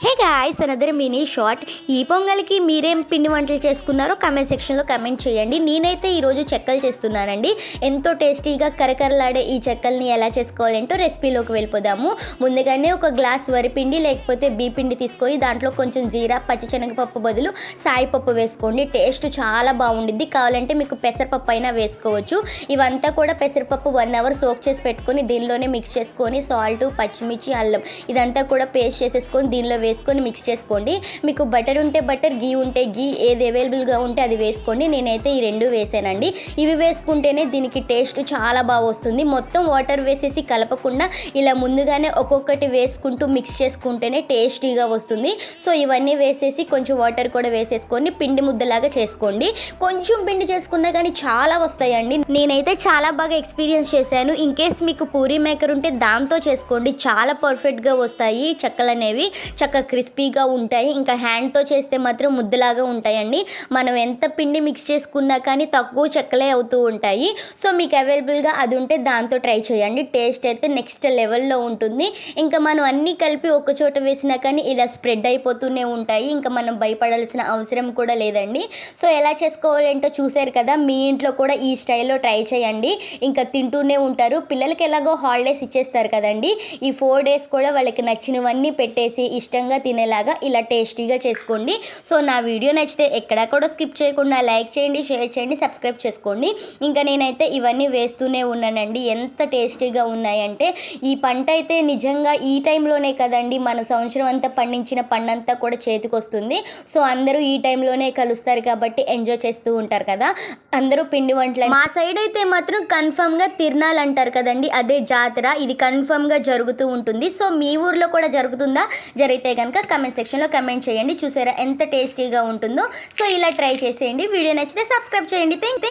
Hey guys another mini short. ఈ పొంగల్కి మీరేం పిండి వంటలు చేసుకున్నారో కమెంట్ సెక్షన్లో కమెంట్ చేయండి. నేనైతే ఈరోజు చెక్కలు చేస్తున్నానండి. ఎంతో టేస్టీగా కరకరలాడే ఈ చెక్కల్ని ఎలా చేసుకోవాలంటో రెసిపీలోకి వెళ్ళిపోదాము. ముందుగానే ఒక గ్లాస్ వరిపిండి లేకపోతే బీపిండి తీసుకొని దాంట్లో కొంచెం జీరా, పచ్చిశనగపప్పు బదులు సాయిపప్పు వేసుకోండి. టేస్ట్ చాలా బాగుండిద్ది. కావాలంటే మీకు పెసరపప్పు అయినా వేసుకోవచ్చు. ఇవంతా కూడా పెసరపప్పు 1 అవర్ సోక్ చేసి పెట్టుకొని దీనిలోనే మిక్స్ చేసుకొని సాల్ట్, పచ్చిమిర్చి, అల్లం ఇదంతా కూడా పేస్ట్ చేసేసుకొని దీనిలో వేసుకొని మిక్స్ చేసుకోండి. మీకు బటర్ ఉంటే బటర్, గీ ఉంటే గీ, ఏది అవైలబుల్గా ఉంటే అది వేసుకోండి. నేనైతే ఈ 2 వేసానండి. ఇవి వేసుకుంటేనే దీనికి టేస్ట్ చాలా బాగా వస్తుంది. మొత్తం వాటర్ వేసేసి కలపకుండా ఇలా ముందుగానే ఒక్కొక్కటి వేసుకుంటూ మిక్స్ చేసుకుంటేనే టేస్టీగా వస్తుంది. సో ఇవన్నీ వేసేసి కొంచెం వాటర్ కూడా వేసేసుకొని పిండి ముద్దలాగా చేసుకోండి. కొంచెం పిండి చేసుకున్నా కానీ చాలా వస్తాయండి. నేనైతే చాలా బాగా ఎక్స్పీరియన్స్ చేశాను. ఇన్ కేస్ మీకు పూరీ మేకర్ ఉంటే దాంతో చేసుకోండి. చాలా పర్ఫెక్ట్గా వస్తాయి చెక్కలు అనేవి. క్రిస్పీగా ఉంటాయి. ఇంకా హ్యాండ్తో చేస్తే మాత్రం ముద్దలాగా ఉంటాయండి. మనం ఎంత పిండి మిక్స్ చేసుకున్నా కానీ తక్కువ చెక్కలే అవుతూ ఉంటాయి. సో మీకు అవైలబుల్గా అది ఉంటే దాంతో ట్రై చేయండి. టేస్ట్ అయితే నెక్స్ట్ లెవెల్లో ఉంటుంది. ఇంకా మనం అన్నీ కలిపి ఒక చోట వేసినా కానీ ఇలా స్ప్రెడ్ అయిపోతూనే ఉంటాయి. ఇంకా మనం భయపడాల్సిన అవసరం కూడా లేదండి. సో ఎలా చేసుకోవాలంటో చూసారు కదా. మీ ఇంట్లో కూడా ఈ స్టైల్లో ట్రై చేయండి. ఇంకా తింటూనే ఉంటారు. పిల్లలకి ఎలాగో హాలిడేస్ ఇచ్చేస్తారు కదండి. ఈ 4 డేస్ కూడా వాళ్ళకి నచ్చినవన్నీ పెట్టేసి ఇష్టంగా తినేలాగా ఇలా టేస్టీగా చేసుకోండి. సో నా వీడియో నచ్చితే ఎక్కడా కూడా స్కిప్ చేయకుండా లైక్ చేయండి, షేర్ చేయండి, సబ్స్క్రైబ్ చేసుకోండి. ఇంకా నేనైతే ఇవన్నీ వేస్తూనే ఉన్నానండి. ఎంత టేస్టీగా ఉన్నాయంటే ఈ పంట అయితే నిజంగా ఈ టైంలోనే కదండి మన సంవత్సరం అంతా పండించిన పండంతా కూడా చేతికి వస్తుంది. సో అందరూ ఈ టైంలోనే కలుస్తారు కాబట్టి ఎంజాయ్ చేస్తూ ఉంటారు కదా. అందరూ పిండి వంటలు. మా సైడ్ అయితే మాత్రం కన్ఫర్మ్గా తిరణాలు అంటారు కదండి, అదే జాతర. ఇది కన్ఫర్మ్గా జరుగుతూ ఉంటుంది. సో మీ ఊర్లో కూడా జరుగుతుందా? జరిగితే కనుక కమెంట్ సెక్షన్లో కమెంట్ చేయండి. చూసారా ఎంత టేస్టీగా ఉంటుందో. సో ఇలా ట్రై చేసేయండి. వీడియో నచ్చితే సబ్స్క్రైబ్ చేయండి. థ్యాంక్